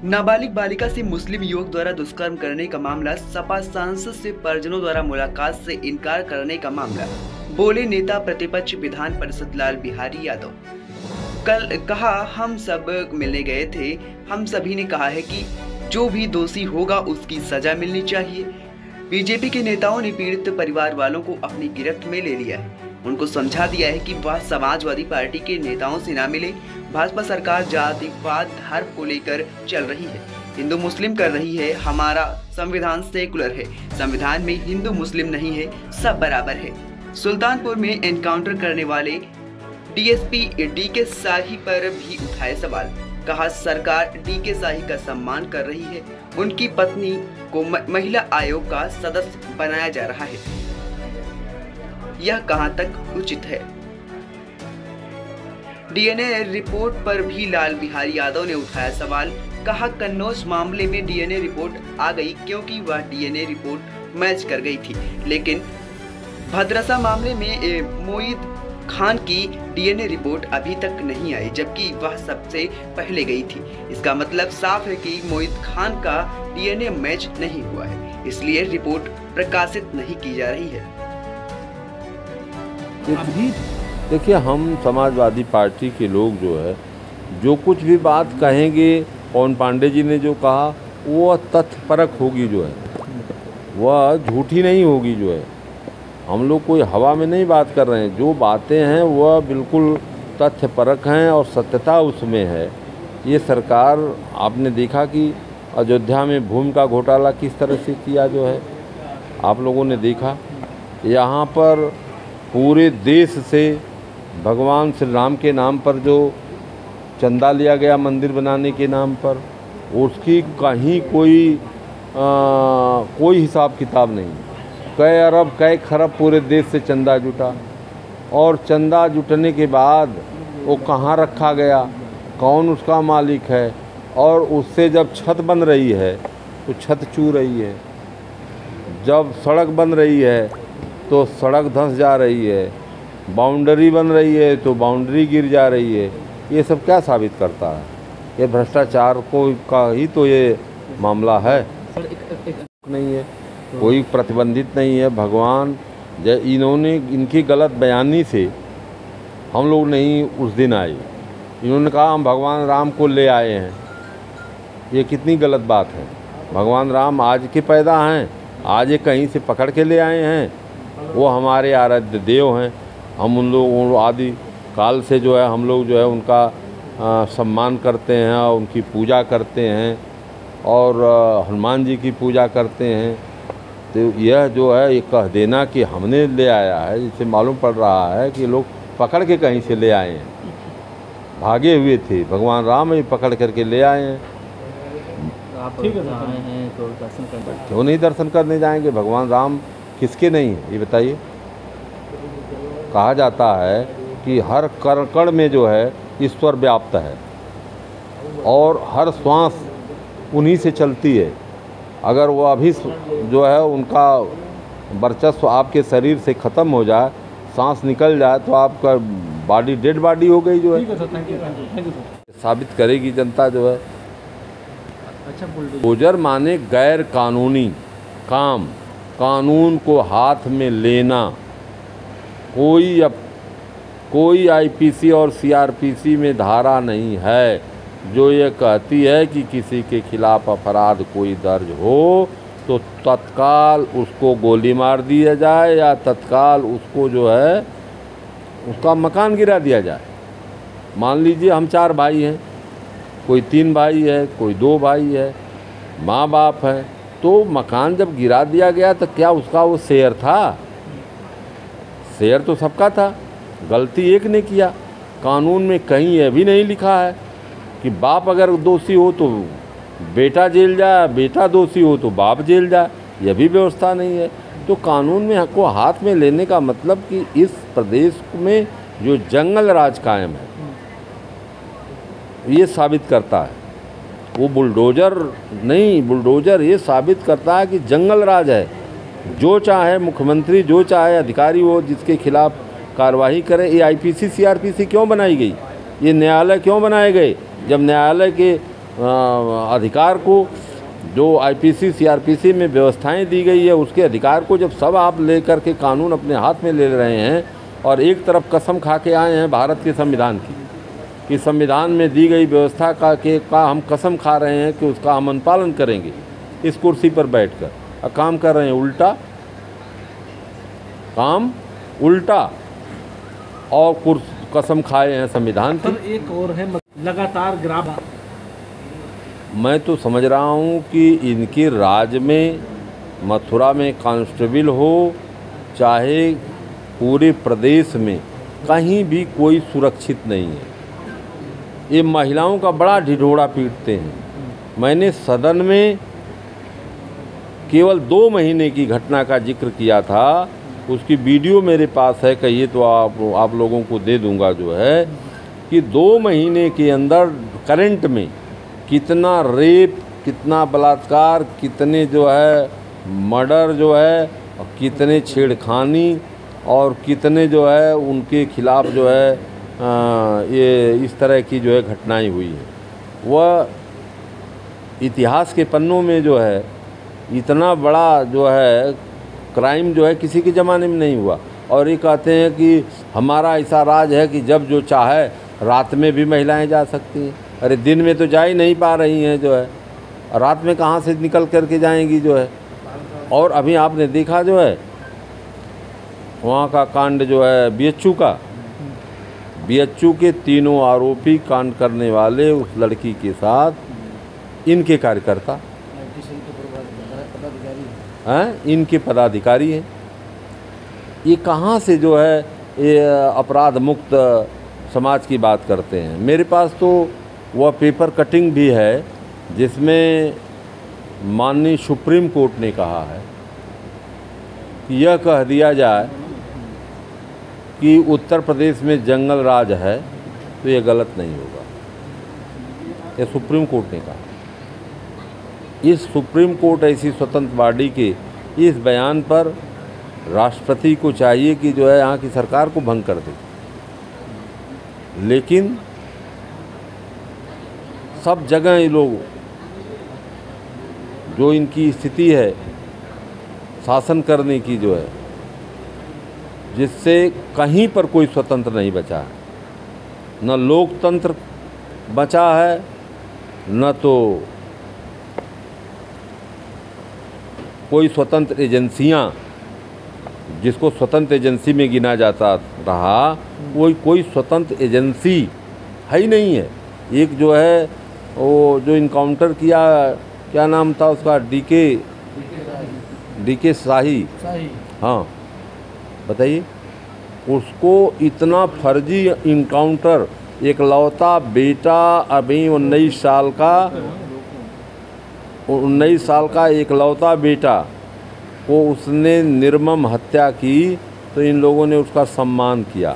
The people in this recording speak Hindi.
नाबालिग बालिका से मुस्लिम युवक द्वारा दुष्कर्म करने का मामला, सपा सांसद से परिजनों द्वारा मुलाकात से इनकार करने का मामला, बोले नेता प्रतिपक्ष विधान परिषद लाल बिहारी यादव। कल कहा, हम सब मिलने गए थे, हम सभी ने कहा है कि जो भी दोषी होगा उसकी सजा मिलनी चाहिए। बीजेपी के नेताओं ने पीड़ित परिवार वालों को अपनी गिरफ्त में ले लिया है, उनको समझा दिया है कि वह समाजवादी पार्टी के नेताओं से ना मिले। भाजपा सरकार जातिवाद धर्म को लेकर चल रही है, हिंदू मुस्लिम कर रही है। हमारा संविधान सेकुलर है, संविधान में हिंदू मुस्लिम नहीं है, सब बराबर है। सुल्तानपुर में एनकाउंटर करने वाले डीएसपी डीके शाही पर भी उठाए सवाल। कहा, सरकार डीके शाही का सम्मान कर रही है, उनकी पत्नी को महिला आयोग का सदस्य बनाया जा रहा है, यह कहां तक उचित है। डीएनए रिपोर्ट पर भी लाल बिहारी यादव ने उठाया सवाल। कहा, कन्नौज मामले में डीएनए रिपोर्ट आ गई क्योंकि वह डीएनए रिपोर्ट मैच कर गई थी, लेकिन भद्रसा मामले में मोईद खान की डीएनए रिपोर्ट अभी तक नहीं आई, जबकि वह सबसे पहले गई थी। इसका मतलब साफ है कि मोईद खान का डीएनए मैच नहीं हुआ है, इसलिए रिपोर्ट प्रकाशित नहीं की जा रही है। देखिए, हम समाजवादी पार्टी के लोग जो है, जो कुछ भी बात कहेंगे, पवन पांडे जी ने जो कहा वो तथ्यपरक होगी, जो है वह झूठी नहीं होगी। जो है हम लोग कोई हवा में नहीं बात कर रहे हैं, जो बातें हैं वह बिल्कुल तथ्यपरक हैं और सत्यता उसमें है। ये सरकार, आपने देखा कि अयोध्या में भूमि का घोटाला किस तरह से किया, जो है आप लोगों ने देखा। यहाँ पर पूरे देश से भगवान श्री राम के नाम पर जो चंदा लिया गया मंदिर बनाने के नाम पर, उसकी कहीं कोई हिसाब किताब नहीं। कई अरब कई खरब पूरे देश से चंदा जुटा, और चंदा जुटने के बाद वो कहाँ रखा गया, कौन उसका मालिक है, और उससे जब छत बन रही है तो छत चू रही है, जब सड़क बन रही है तो सड़क धंस जा रही है, बाउंड्री बन रही है तो बाउंड्री गिर जा रही है। ये सब क्या साबित करता है? ये भ्रष्टाचार का ही तो ये मामला है। नहीं है, कोई प्रतिबंधित नहीं है। भगवान इन्होंने, इनकी गलत बयानी से हम लोग नहीं उस दिन आए। इन्होंने कहा हम भगवान राम को ले आए हैं, ये कितनी गलत बात है। भगवान राम आज के पैदा हैं, आज ये कहीं से पकड़ के ले आए हैं। वो हमारे आराध्य देव हैं, हम उन लोग आदि काल से जो है हम लोग जो है उनका सम्मान करते हैं, उनकी पूजा करते हैं, और हनुमान जी की पूजा करते हैं। तो यह जो है ये कह देना कि हमने ले आया है, जिससे मालूम पड़ रहा है कि लोग पकड़ के कहीं से ले आए हैं, भागे हुए थे। भगवान राम ही पकड़ करके ले आए हैं। ठीक है, आए हैं तो दर्शन करने, क्यों नहीं दर्शन करने जाएंगे? भगवान राम किसके नहीं है ये बताइए? कहा जाता है कि हर कण में जो है ईश्वर व्याप्त है, और हर श्वास उन्हीं से चलती है। अगर वो अभी जो है उनका वर्चस्व आपके शरीर से ख़त्म हो जाए, सांस निकल जाए, तो आपका बॉडी डेड बॉडी हो गई। जो है साबित करेगी जनता जो है। अच्छा, बुलडोजर माने गैर कानूनी काम, कानून को हाथ में लेना। कोई आईपीसी और सीआरपीसी में धारा नहीं है जो ये कहती है कि किसी के खिलाफ अपराध कोई दर्ज हो तो तत्काल उसको गोली मार दिया जाए, या तत्काल उसको जो है उसका मकान गिरा दिया जाए। मान लीजिए हम 4 भाई हैं, कोई 3 भाई है, कोई 2 भाई है, माँ बाप है, तो मकान जब गिरा दिया गया तो क्या उसका वो शेयर था? शेयर तो सबका था, गलती एक ने किया। कानून में कहीं यह भी नहीं लिखा है कि बाप अगर दोषी हो तो बेटा जेल जाए, बेटा दोषी हो तो बाप जेल जाए, यह भी व्यवस्था नहीं है। तो कानून में को हाथ में लेने का मतलब कि इस प्रदेश में जो जंगल राज कायम है, ये साबित करता है। वो बुलडोजर नहीं, बुलडोजर ये साबित करता है कि जंगल राज है। जो चाहे मुख्यमंत्री, जो चाहे अधिकारी हो, जिसके खिलाफ कार्रवाई करे। ये आईपीसी सीआरपीसी क्यों बनाई गई? ये न्यायालय क्यों बनाए गए? जब न्यायालय के अधिकार को, जो आईपीसी सीआरपीसी में व्यवस्थाएं दी गई है उसके अधिकार को जब सब आप लेकर के कानून अपने हाथ में ले रहे हैं और एक तरफ कसम खा के आए हैं भारत के संविधान की कि संविधान में दी गई व्यवस्था का हम कसम खा रहे हैं कि उसका हम अनुपालन करेंगे, इस कुर्सी पर बैठकर और काम कर रहे हैं उल्टा और कसम खाए हैं संविधान की। एक और है लगातार ग्राफ, मैं तो समझ रहा हूँ कि इनके राज्य में मथुरा में कांस्टेबल हो चाहे पूरे प्रदेश में कहीं भी कोई सुरक्षित नहीं है। ये महिलाओं का बड़ा ढिढोरा पीटते हैं। मैंने सदन में केवल 2 महीने की घटना का जिक्र किया था, उसकी वीडियो मेरे पास है, कहिए तो आप लोगों को दे दूंगा, जो है कि 2 महीने के अंदर करंट में कितना रेप, कितना बलात्कार, कितने जो है मर्डर जो है, और कितने छेड़खानी और कितने जो है उनके खिलाफ जो है ये इस तरह की जो है घटनाएं हुई हैं। वह इतिहास के पन्नों में जो है इतना बड़ा जो है क्राइम जो है किसी के ज़माने में नहीं हुआ। और ये कहते हैं कि हमारा ऐसा राज है कि जब जो चाहे रात में भी महिलाएं जा सकती हैं। अरे दिन में तो जा ही नहीं पा रही हैं जो है, रात में कहाँ से निकल करके जाएंगी जो है। और अभी आपने देखा जो है वहाँ का कांड जो है बीएचयू के 3 आरोपी कांड करने वाले उस लड़की के साथ इनके कार्यकर्ता हैं, इनके पदाधिकारी हैं। ये कहाँ से जो है ये अपराध मुक्त समाज की बात करते हैं। मेरे पास तो वह पेपर कटिंग भी है जिसमें माननीय सुप्रीम कोर्ट ने कहा है कि यह कह दिया जाए कि उत्तर प्रदेश में जंगल राज है तो ये गलत नहीं होगा। ये सुप्रीम कोर्ट ने कहा। इस सुप्रीम कोर्ट ऐसी स्वतंत्र बॉडी के इस बयान पर राष्ट्रपति को चाहिए कि जो है यहाँ की सरकार को भंग कर दे। लेकिन सब जगह ये लोग जो इनकी स्थिति है शासन करने की जो है, जिससे कहीं पर कोई स्वतंत्र नहीं बचा है, न लोकतंत्र बचा है न तो कोई स्वतंत्र एजेंसियां, जिसको स्वतंत्र एजेंसी में गिना जाता रहा, वो कोई स्वतंत्र एजेंसी है ही नहीं है। एक जो है वो जो इनकाउंटर किया, क्या नाम था उसका, डीके शाही, हाँ बताइए, उसको इतना फर्जी इनकाउंटर, एक लौता बेटा अभी 19 साल का एक लौता बेटा को उसने निर्मम हत्या की तो इन लोगों ने उसका सम्मान किया।